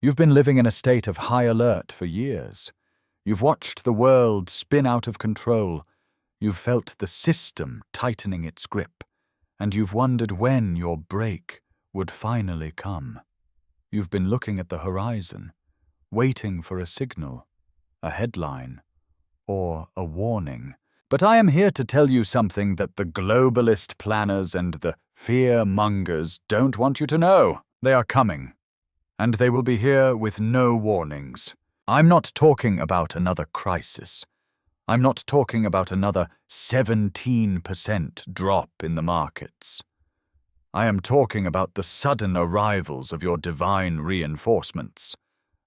You've been living in a state of high alert for years. You've watched the world spin out of control. You've felt the system tightening its grip, and you've wondered when your break would finally come. You've been looking at the horizon, waiting for a signal, a headline, or a warning. But I am here to tell you something that the globalist planners and the fear-mongers don't want you to know. They are coming, and they will be here with no warnings. I'm not talking about another crisis. I'm not talking about another 17% drop in the markets. I am talking about the sudden arrivals of your divine reinforcements.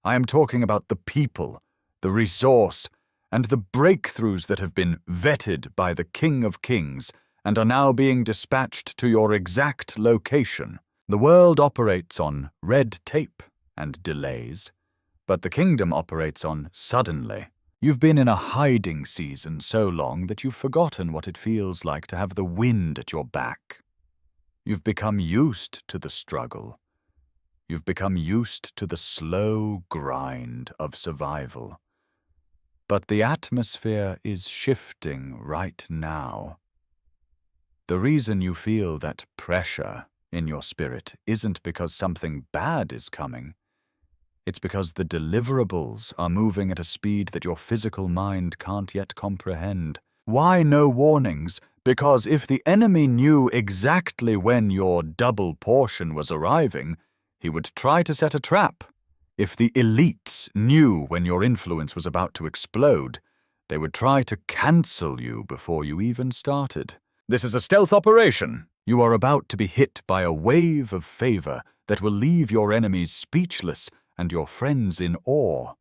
I am talking about the people, the resource, and the breakthroughs that have been vetted by the King of Kings and are now being dispatched to your exact location. The world operates on red tape and delays, but the kingdom operates on suddenly. You've been in a hiding season so long that you've forgotten what it feels like to have the wind at your back. You've become used to the struggle. You've become used to the slow grind of survival. But the atmosphere is shifting right now. The reason you feel that pressure in your spirit isn't because something bad is coming. It's because the deliverables are moving at a speed that your physical mind can't yet comprehend. Why no warnings? Because if the enemy knew exactly when your double portion was arriving, he would try to set a trap. If the elites knew when your influence was about to explode, they would try to cancel you before you even started. This is a stealth operation. You are about to be hit by a wave of favor that will leave your enemies speechless and your friends in awe.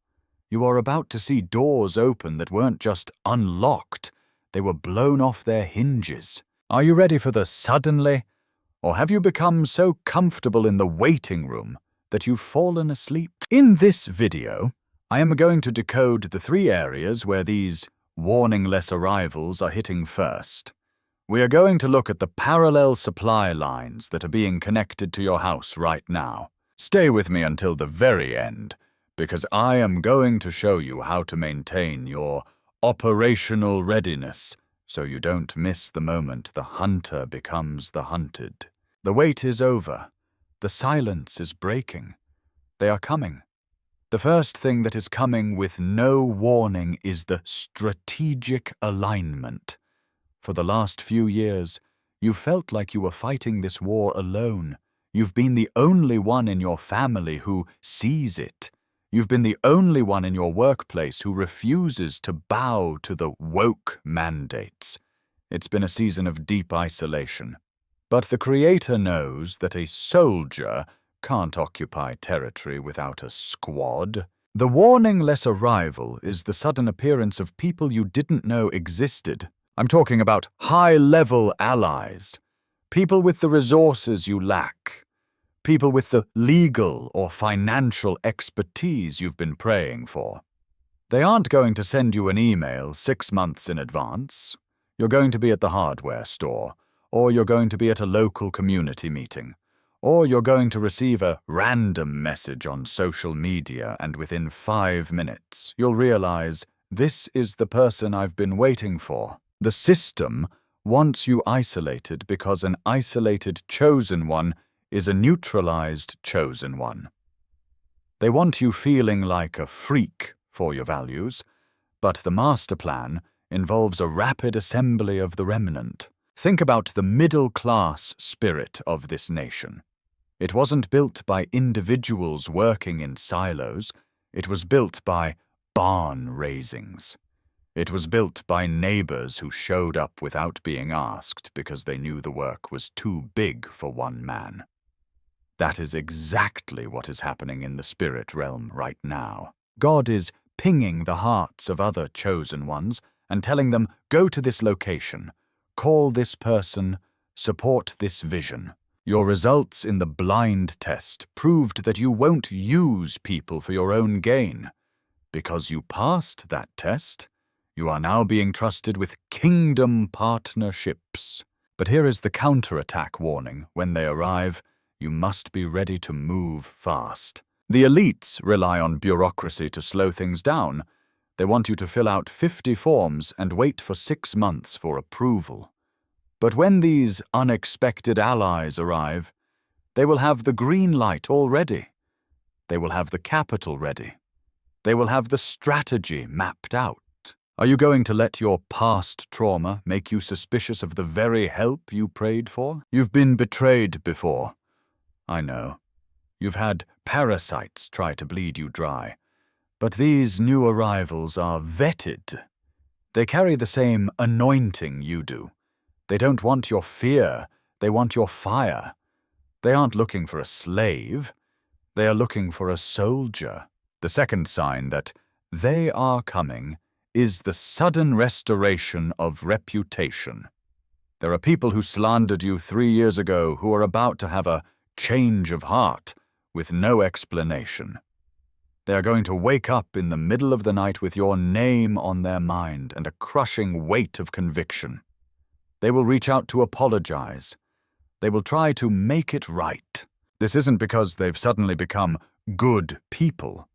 You are about to see doors open that weren't just unlocked, they were blown off their hinges. Are you ready for the suddenly? Or have you become so comfortable in the waiting room that you've fallen asleep? In this video, I am going to decode the 3 areas where these warningless arrivals are hitting first. We are going to look at the parallel supply lines that are being connected to your house right now. Stay with me until the very end, because I am going to show you how to maintain your operational readiness so you don't miss the moment the hunter becomes the hunted. The wait is over. The silence is breaking. They are coming. The first thing that is coming with no warning is the strategic alignment. For the last few years, you felt like you were fighting this war alone. You've been the only one in your family who sees it. You've been the only one in your workplace who refuses to bow to the woke mandates. It's been a season of deep isolation. But the Creator knows that a soldier can't occupy territory without a squad. The warningless arrival is the sudden appearance of people you didn't know existed. I'm talking about high-level allies, people with the resources you lack, people with the legal or financial expertise you've been praying for. They aren't going to send you an email 6 months in advance. You're going to be at the hardware store, or you're going to be at a local community meeting, or you're going to receive a random message on social media, and within 5 minutes, you'll realize this is the person I've been waiting for. The system wants you isolated because an isolated chosen one is a neutralized chosen one. They want you feeling like a freak for your values, but the master plan involves a rapid assembly of the remnant. Think about the middle-class spirit of this nation. It wasn't built by individuals working in silos. It was built by barn raisings. It was built by neighbors who showed up without being asked because they knew the work was too big for one man. That is exactly what is happening in the spirit realm right now. God is pinging the hearts of other chosen ones and telling them, go to this location, call this person, support this vision. Your results in the blind test proved that you won't use people for your own gain. Because you passed that test, you are now being trusted with kingdom partnerships. But here is the counterattack warning. When they arrive, you must be ready to move fast. The elites rely on bureaucracy to slow things down. They want you to fill out 50 forms and wait for 6 months for approval. But when these unexpected allies arrive, they will have the green light already. They will have the capital ready. They will have the strategy mapped out. Are you going to let your past trauma make you suspicious of the very help you prayed for? You've been betrayed before. I know. You've had parasites try to bleed you dry. But these new arrivals are vetted. They carry the same anointing you do. They don't want your fear, they want your fire. They aren't looking for a slave. They are looking for a soldier. The second sign that they are coming is the sudden restoration of reputation. There are people who slandered you 3 years ago who are about to have a change of heart with no explanation. They are going to wake up in the middle of the night with your name on their mind and a crushing weight of conviction. They will reach out to apologize. They will try to make it right. This isn't because they've suddenly become good people.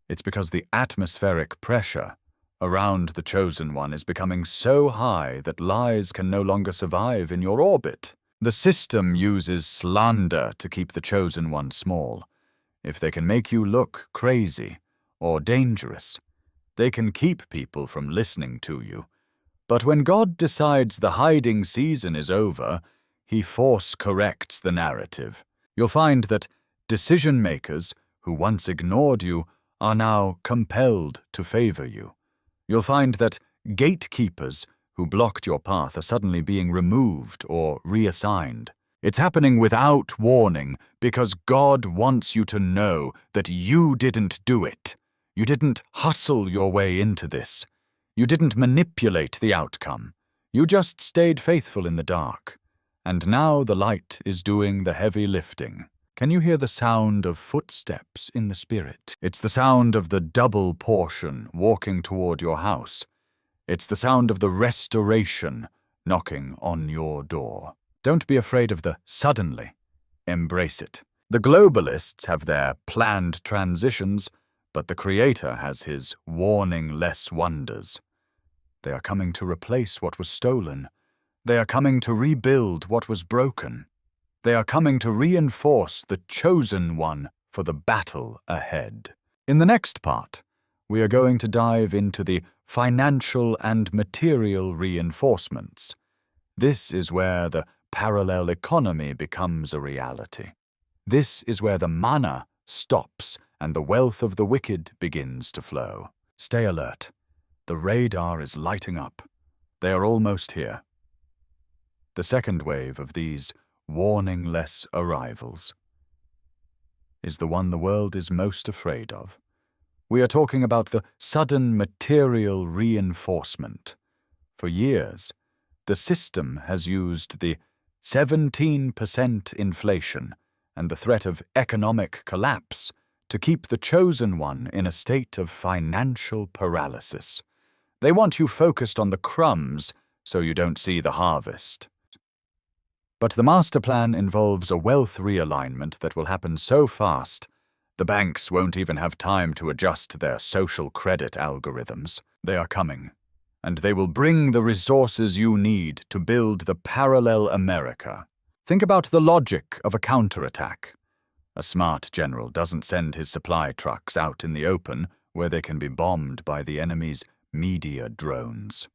It's because the atmospheric pressure around the chosen one is becoming so high that lies can no longer survive in your orbit. The system uses slander to keep the chosen one small. If they can make you look crazy or dangerous, they can keep people from listening to you. But when God decides the hiding season is over, He force corrects the narrative. You'll find that decision-makers who once ignored you are now compelled to favor you. You'll find that gatekeepers who blocked your path are suddenly being removed or reassigned. It's happening without warning because God wants you to know that you didn't do it. You didn't hustle your way into this. You didn't manipulate the outcome. You just stayed faithful in the dark. And now the light is doing the heavy lifting. Can you hear the sound of footsteps in the spirit? It's the sound of the double portion walking toward your house. It's the sound of the restoration knocking on your door. Don't be afraid of the suddenly. Embrace it. The globalists have their planned transitions, but the Creator has His warning-less wonders. They are coming to replace what was stolen. They are coming to rebuild what was broken. They are coming to reinforce the chosen one for the battle ahead. In the next part, we are going to dive into the financial and material reinforcements. This is where the parallel economy becomes a reality. This is where the manna stops and the wealth of the wicked begins to flow. Stay alert. The radar is lighting up. They are almost here. The second wave of these warning-less arrivals is the one the world is most afraid of. We are talking about the sudden material reinforcement. For years, the system has used the 17% inflation and the threat of economic collapse to keep the chosen one in a state of financial paralysis. They want you focused on the crumbs so you don't see the harvest. But the master plan involves a wealth realignment that will happen so fast, the banks won't even have time to adjust their social credit algorithms. They are coming, and they will bring the resources you need to build the parallel America. Think about the logic of a counterattack. A smart general doesn't send his supply trucks out in the open where they can be bombed by the enemy's media drones.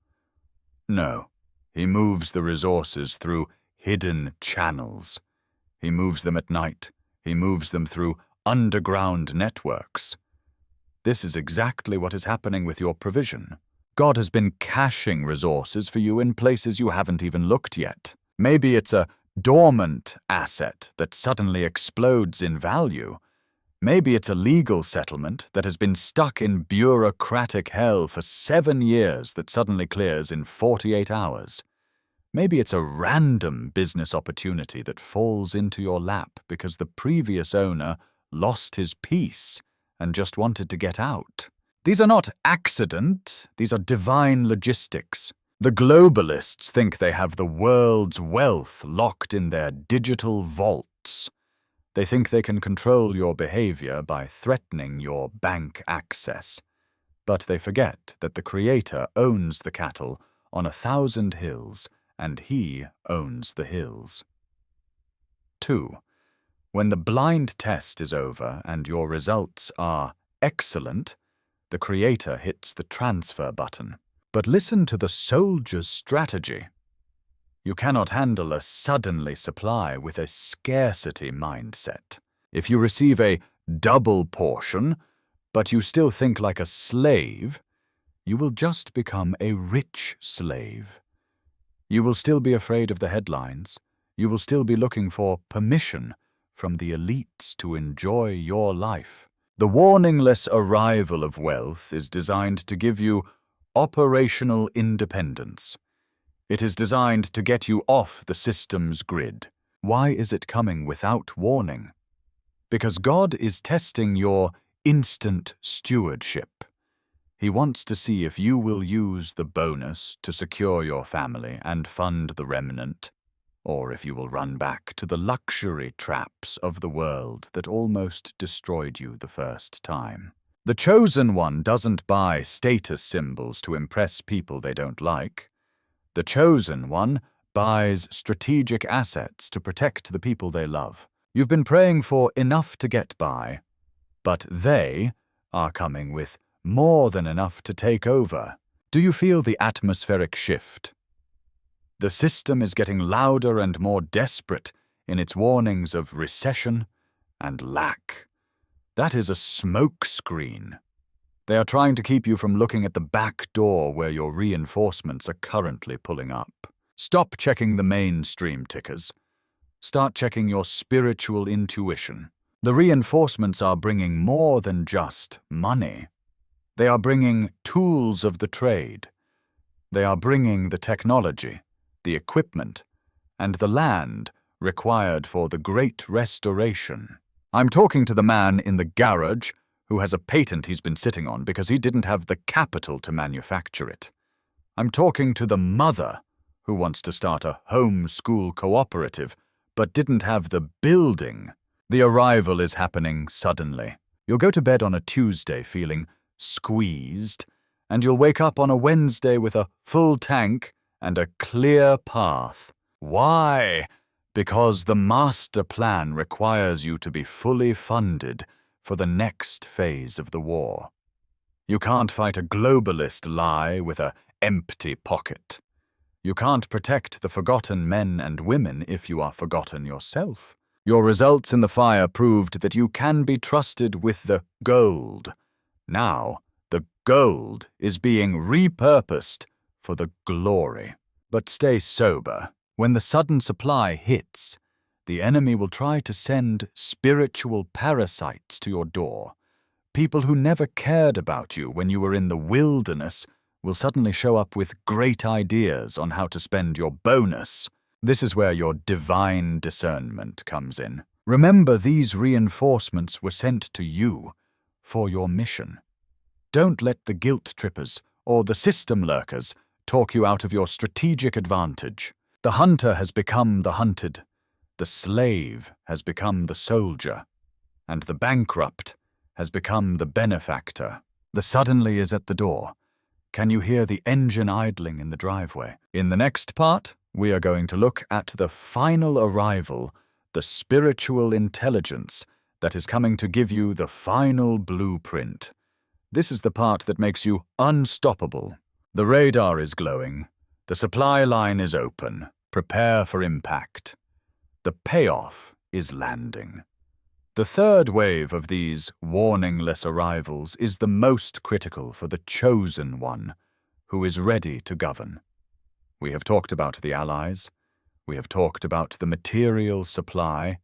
No, he moves the resources through hidden channels. He moves them at night. He moves them through underground networks. This is exactly what is happening with your provision. God has been caching resources for you in places you haven't even looked yet. Maybe it's a dormant asset that suddenly explodes in value. Maybe it's a legal settlement that has been stuck in bureaucratic hell for 7 years that suddenly clears in 48 hours. Maybe it's a random business opportunity that falls into your lap because the previous owner lost his peace and just wanted to get out. These are not accident, these are divine logistics. The globalists think they have the world's wealth locked in their digital vaults. They think they can control your behavior by threatening your bank access. But they forget that the Creator owns the cattle on 1,000 hills, and He owns the hills. 2. When the blind test is over and your results are excellent, the Creator hits the transfer button. But listen to the soldier's strategy. You cannot handle a suddenly supply with a scarcity mindset. If you receive a double portion, but you still think like a slave, you will just become a rich slave. You will still be afraid of the headlines. You will still be looking for permission from the elites to enjoy your life. The warningless arrival of wealth is designed to give you operational independence. It is designed to get you off the system's grid. Why is it coming without warning? Because God is testing your instant stewardship. He wants to see if you will use the bonus to secure your family and fund the remnant, or if you will run back to the luxury traps of the world that almost destroyed you the first time. The chosen one doesn't buy status symbols to impress people they don't like. The chosen one buys strategic assets to protect the people they love. You've been praying for enough to get by, but they are coming with more than enough to take over. Do you feel the atmospheric shift? The system is getting louder and more desperate in its warnings of recession and lack. That is a smoke screen. They are trying to keep you from looking at the back door where your reinforcements are currently pulling up. Stop checking the mainstream tickers. Start checking your spiritual intuition. The reinforcements are bringing more than just money. They are bringing tools of the trade. They are bringing the technology, the equipment, and the land required for the great restoration. I'm talking to the man in the garage who has a patent he's been sitting on because he didn't have the capital to manufacture it. I'm talking to the mother who wants to start a home-school cooperative but didn't have the building. The arrival is happening suddenly. You'll go to bed on a Tuesday feeling squeezed, and you'll wake up on a Wednesday with a full tank and a clear path. Why? Because the master plan requires you to be fully funded for the next phase of the war. You can't fight a globalist lie with an empty pocket. You can't protect the forgotten men and women if you are forgotten yourself. Your results in the fire proved that you can be trusted with the gold. Now, the gold is being repurposed for the glory. But stay sober. When the sudden supply hits, the enemy will try to send spiritual parasites to your door. People who never cared about you when you were in the wilderness will suddenly show up with great ideas on how to spend your bonus. This is where your divine discernment comes in. Remember, these reinforcements were sent to you for your mission. Don't let the guilt trippers or the system lurkers talk you out of your strategic advantage. The hunter has become the hunted. The slave has become the soldier, and the bankrupt has become the benefactor. The suddenly is at the door. Can you hear the engine idling in the driveway? In the next part, we are going to look at the final arrival, the spiritual intelligence that is coming to give you the final blueprint. This is the part that makes you unstoppable. The radar is glowing. The supply line is open. Prepare for impact. The payoff is landing. The third wave of these warningless arrivals is the most critical for the chosen one, who is ready to govern. We have talked about the allies. We have talked about the material supply.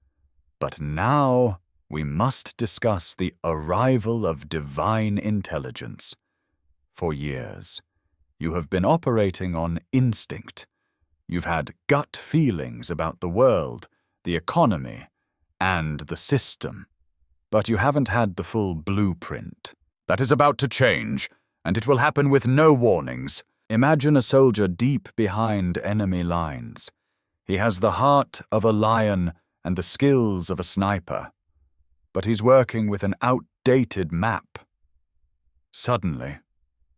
But now we must discuss the arrival of divine intelligence. For years, you have been operating on instinct. You've had gut feelings about the world, the economy, and the system. But you haven't had the full blueprint. That is about to change, and it will happen with no warnings. Imagine a soldier deep behind enemy lines. He has the heart of a lion and the skills of a sniper, but he's working with an outdated map. Suddenly,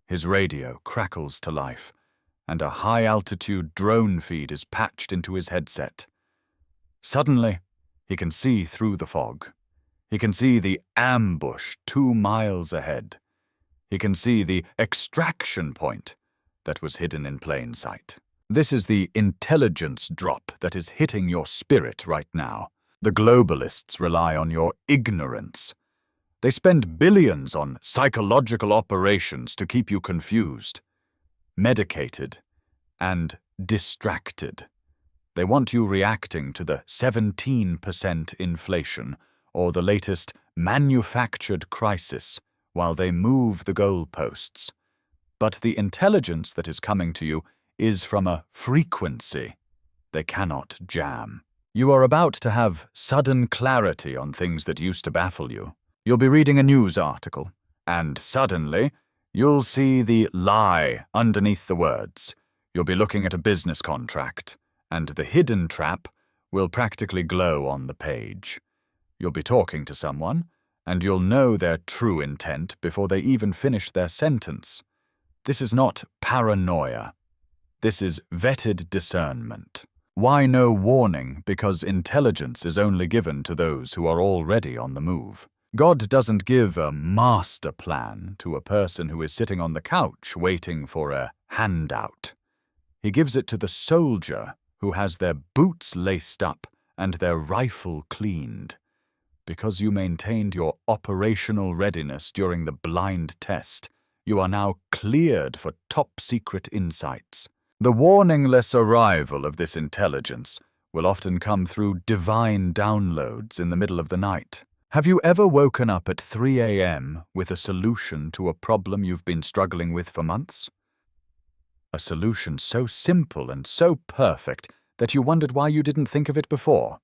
his radio crackles to life, and a high-altitude drone feed is patched into his headset. Suddenly, he can see through the fog. He can see the ambush 2 miles ahead. He can see the extraction point that was hidden in plain sight. This is the intelligence drop that is hitting your spirit right now. The globalists rely on your ignorance. They spend billions on psychological operations to keep you confused, medicated, and distracted. They want you reacting to the 17% inflation or the latest manufactured crisis while they move the goalposts. But the intelligence that is coming to you is from a frequency they cannot jam. You are about to have sudden clarity on things that used to baffle you. You'll be reading a news article, and suddenly you'll see the lie underneath the words. You'll be looking at a business contract, and the hidden trap will practically glow on the page. You'll be talking to someone, and you'll know their true intent before they even finish their sentence. This is not paranoia. This is vetted discernment. Why no warning? Because intelligence is only given to those who are already on the move. God doesn't give a master plan to a person who is sitting on the couch waiting for a handout. He gives it to the soldier who has their boots laced up and their rifle cleaned. Because you maintained your operational readiness during the blind test, you are now cleared for top-secret insights. The warningless arrival of this intelligence will often come through divine downloads in the middle of the night. Have you ever woken up at 3 a.m. with a solution to a problem you've been struggling with for months? A solution so simple and so perfect that you wondered why you didn't think of it before.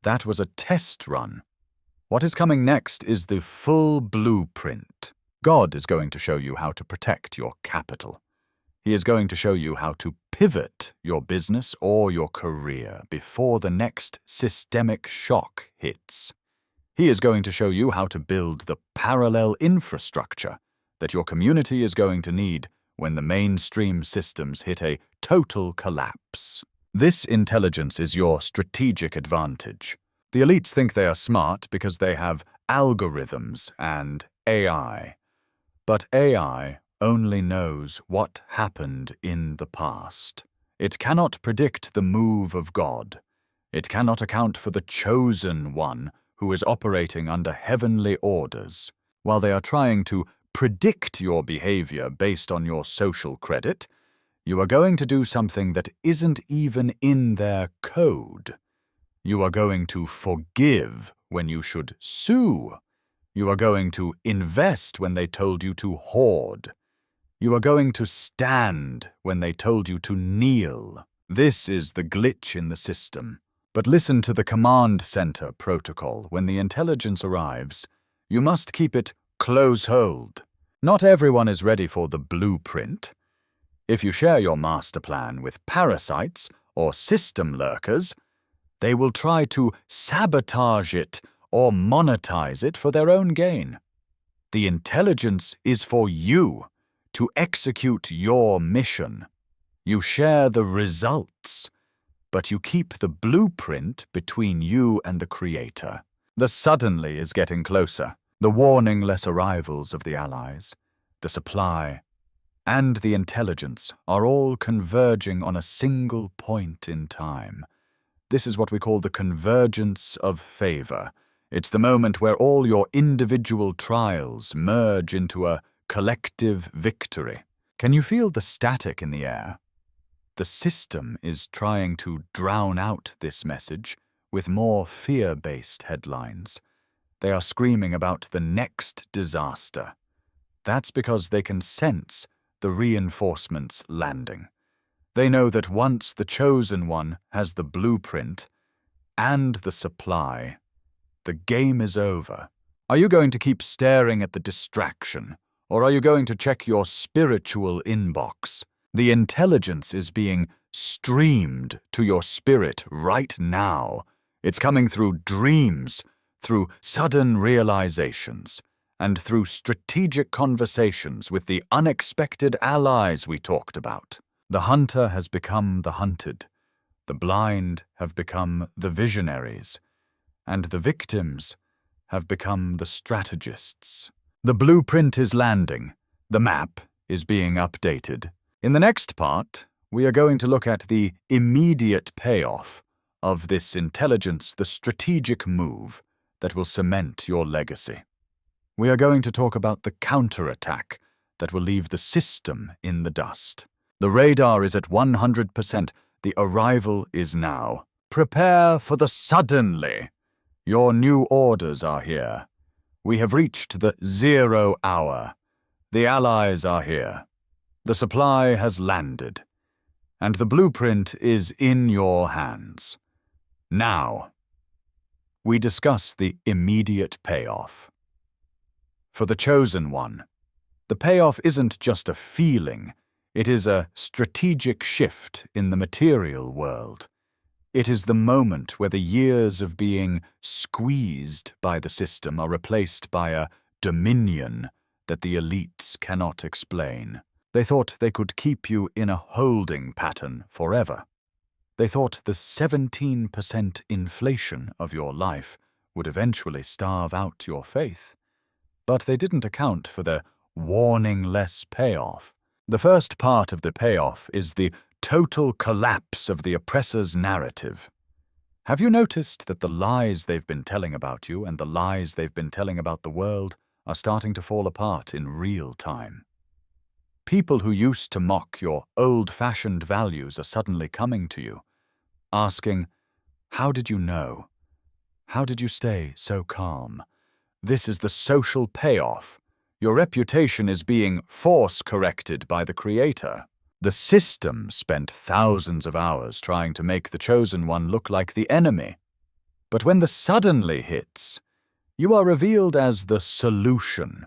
That was a test run. What is coming next is the full blueprint. God is going to show you how to protect your capital. He is going to show you how to pivot your business or your career before the next systemic shock hits. He is going to show you how to build the parallel infrastructure that your community is going to need when the mainstream systems hit a total collapse. This intelligence is your strategic advantage. The elites think they are smart because they have algorithms and AI. But AI only knows what happened in the past. It cannot predict the move of God. It cannot account for the chosen one who is operating under heavenly orders. While they are trying to predict your behavior based on your social credit, you are going to do something that isn't even in their code. You are going to forgive when you should sue. You are going to invest when they told you to hoard. You are going to stand when they told you to kneel. This is the glitch in the system. But listen to the command center protocol. When the intelligence arrives, you must keep it close hold. Not everyone is ready for the blueprint. If you share your master plan with parasites or system lurkers, they will try to sabotage it or monetize it for their own gain. The intelligence is for you to execute your mission. You share the results, but you keep the blueprint between you and the Creator. The suddenly is getting closer. The warningless arrivals of the allies, the supply, and the intelligence are all converging on a single point in time. This is what we call the convergence of favor. It's the moment where all your individual trials merge into a collective victory. Can you feel the static in the air? The system is trying to drown out this message with more fear-based headlines. They are screaming about the next disaster. That's because they can sense the reinforcements landing. They know that once the chosen one has the blueprint and the supply, the game is over. Are you going to keep staring at the distraction, or are you going to check your spiritual inbox? The intelligence is being streamed to your spirit right now. It's coming through dreams, through sudden realizations, and through strategic conversations with the unexpected allies we talked about. The hunter has become the hunted, the blind have become the visionaries, and the victims have become the strategists. The blueprint is landing, the map is being updated. In the next part, we are going to look at the immediate payoff of this intelligence, the strategic move that will cement your legacy. We are going to talk about the counterattack that will leave the system in the dust. The radar is at 100%. The arrival is now. Prepare for the suddenly. Your new orders are here. We have reached the 0 hour. The allies are here. The supply has landed. And the blueprint is in your hands. Now, we discuss the immediate payoff. For the chosen one, the payoff isn't just a feeling, it is a strategic shift in the material world. It is the moment where the years of being squeezed by the system are replaced by a dominion that the elites cannot explain. They thought they could keep you in a holding pattern forever. They thought the 17% inflation of your life would eventually starve out your faith. But they didn't account for the warning-less payoff. The first part of the payoff is the total collapse of the oppressor's narrative. Have you noticed that the lies they've been telling about you and the lies they've been telling about the world are starting to fall apart in real time? People who used to mock your old-fashioned values are suddenly coming to you, asking, "How did you know? How did you stay so calm?" This is the social payoff. Your reputation is being force-corrected by the Creator. The system spent thousands of hours trying to make the chosen one look like the enemy. But when the suddenly hits, you are revealed as the solution.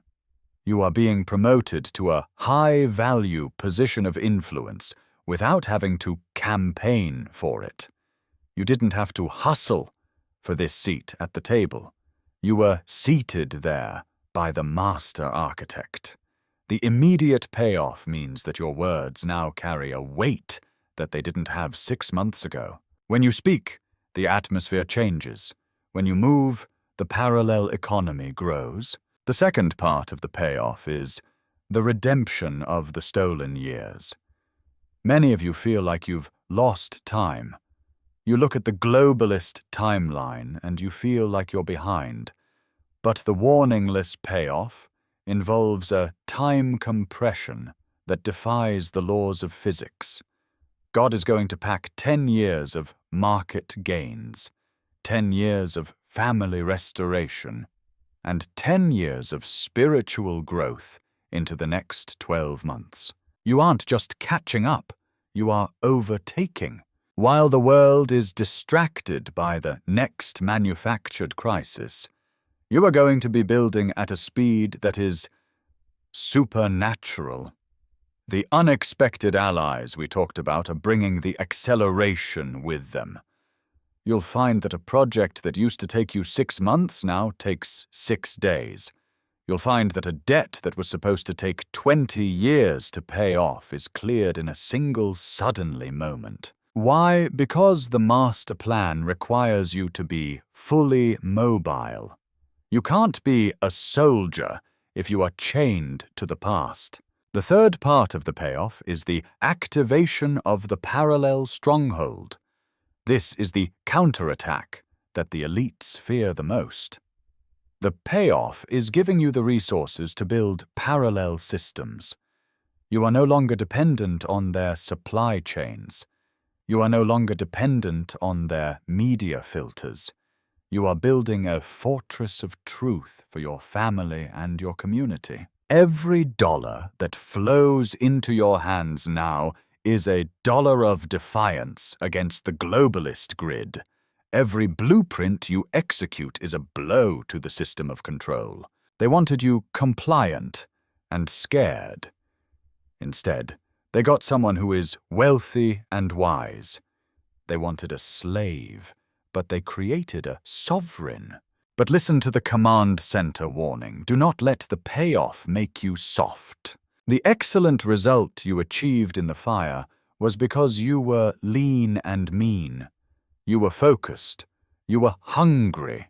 You are being promoted to a high-value position of influence without having to campaign for it. You didn't have to hustle for this seat at the table. You were seated there by the master architect. The immediate payoff means that your words now carry a weight that they didn't have 6 months ago. When you speak, the atmosphere changes. When you move, the parallel economy grows. The second part of the payoff is the redemption of the stolen years. Many of you feel like you've lost time. You look at the globalist timeline and you feel like you're behind. But the warningless payoff involves a time compression that defies the laws of physics. God is going to pack 10 years of market gains, 10 years of family restoration, and 10 years of spiritual growth into the next 12 months. You aren't just catching up, you are overtaking. While the world is distracted by the next manufactured crisis, you are going to be building at a speed that is supernatural. The unexpected allies we talked about are bringing the acceleration with them. You'll find that a project that used to take you 6 months now takes 6 days. You'll find that a debt that was supposed to take 20 years to pay off is cleared in a single suddenly moment. Why? Because the master plan requires you to be fully mobile. You can't be a soldier if you are chained to the past. The third part of the payoff is the activation of the parallel stronghold. This is the counterattack that the elites fear the most. The payoff is giving you the resources to build parallel systems. You are no longer dependent on their supply chains. You are no longer dependent on their media filters. You are building a fortress of truth for your family and your community. Every dollar that flows into your hands now is a dollar of defiance against the globalist grid. Every blueprint you execute is a blow to the system of control. They wanted you compliant and scared. Instead, they got someone who is wealthy and wise. They wanted a slave, but they created a sovereign. But listen to the command center warning. Do not let the payoff make you soft. The excellent result you achieved in the fire was because you were lean and mean. You were focused. You were hungry.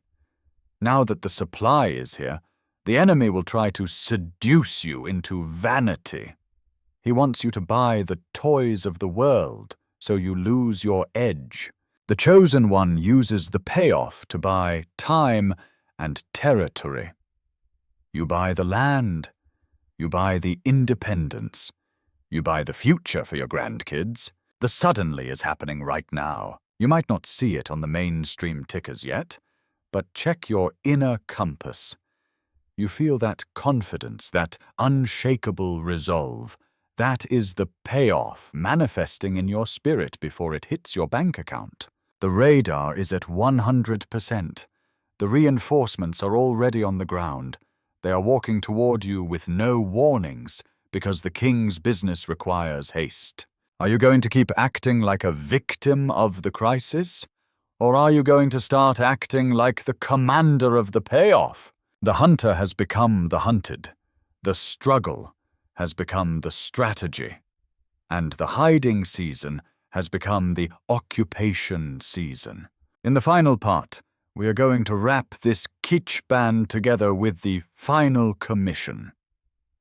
Now that the supply is here, the enemy will try to seduce you into vanity. He wants you to buy the toys of the world, so you lose your edge. The chosen one uses the payoff to buy time and territory. You buy the land. You buy the independence. You buy the future for your grandkids. The suddenly is happening right now. You might not see it on the mainstream tickers yet, but check your inner compass. You feel that confidence, that unshakable resolve. That is the payoff manifesting in your spirit before it hits your bank account. The radar is at 100%. The reinforcements are already on the ground. They are walking toward you with no warnings because the king's business requires haste. Are you going to keep acting like a victim of the crisis? Or are you going to start acting like the commander of the payoff? The hunter has become the hunted. The struggle has become the strategy. And the hiding season has become the occupation season. In the final part, we are going to wrap this kitsch band together with the final commission.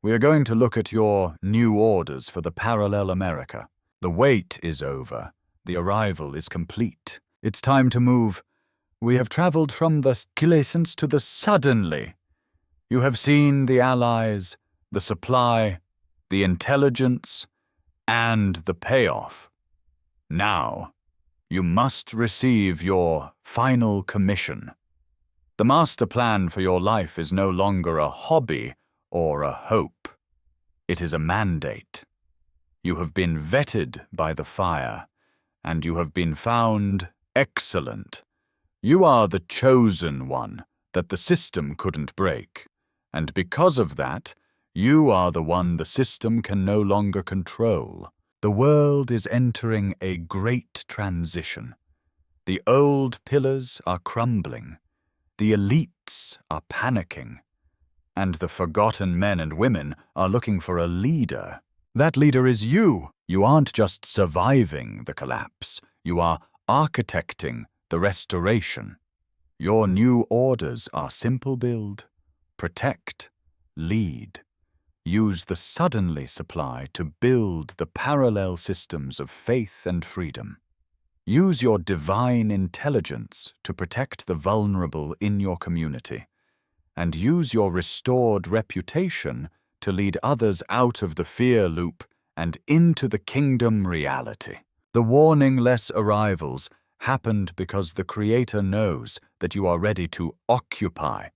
We are going to look at your new orders for the parallel America. The wait is over. The arrival is complete. It's time to move. We have traveled from the quiescence to the suddenly. You have seen the allies, the supply, the intelligence, and the payoff. Now, you must receive your final commission. The master plan for your life is no longer a hobby or a hope. It is a mandate. You have been vetted by the fire, and you have been found excellent. You are the chosen one that the system couldn't break, and because of that, you are the one the system can no longer control. The world is entering a great transition. The old pillars are crumbling. The elites are panicking. And the forgotten men and women are looking for a leader. That leader is you. You aren't just surviving the collapse. You are architecting the restoration. Your new orders are simple build, protect, lead. Use the suddenly supply to build the parallel systems of faith and freedom. Use your divine intelligence to protect the vulnerable in your community. And use your restored reputation to lead others out of the fear loop and into the kingdom reality. The warning-less arrivals happened because the Creator knows that you are ready to occupy.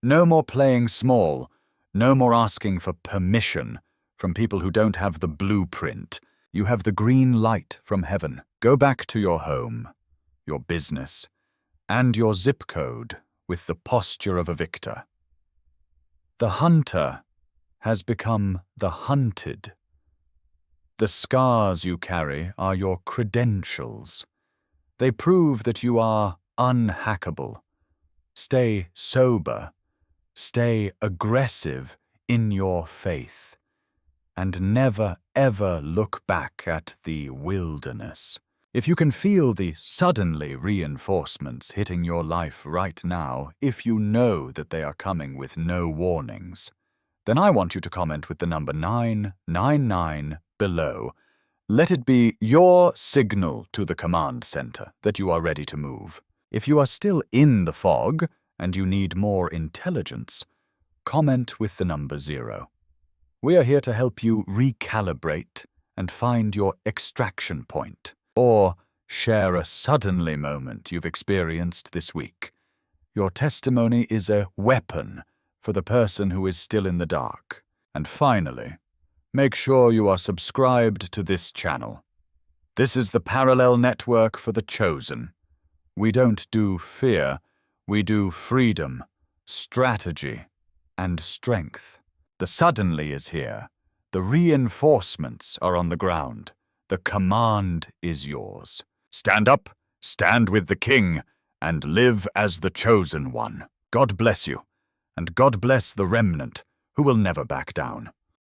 No more playing small. No more asking for permission from people who don't have the blueprint. You have the green light from heaven. Go back to your home, your business, and your zip code with the posture of a victor. The hunter has become the hunted. The scars you carry are your credentials. They prove that you are unhackable. Stay sober. Stay aggressive in your faith, and never ever look back at the wilderness. If you can feel the suddenly reinforcements hitting your life right now, if you know that they are coming with no warnings, then I want you to comment with the number 999 below. Let it be your signal to the command center that you are ready to move. If you are still in the fog, and you need more intelligence, comment with the number 0. We are here to help you recalibrate and find your extraction point, or share a suddenly moment you've experienced this week. Your testimony is a weapon for the person who is still in the dark. And finally, make sure you are subscribed to this channel. This is the parallel network for the chosen. We don't do fear. We do freedom, strategy, and strength. The suddenly is here. The reinforcements are on the ground. The command is yours. Stand up, stand with the king, and live as the chosen one. God bless you, and God bless the remnant who will never back down.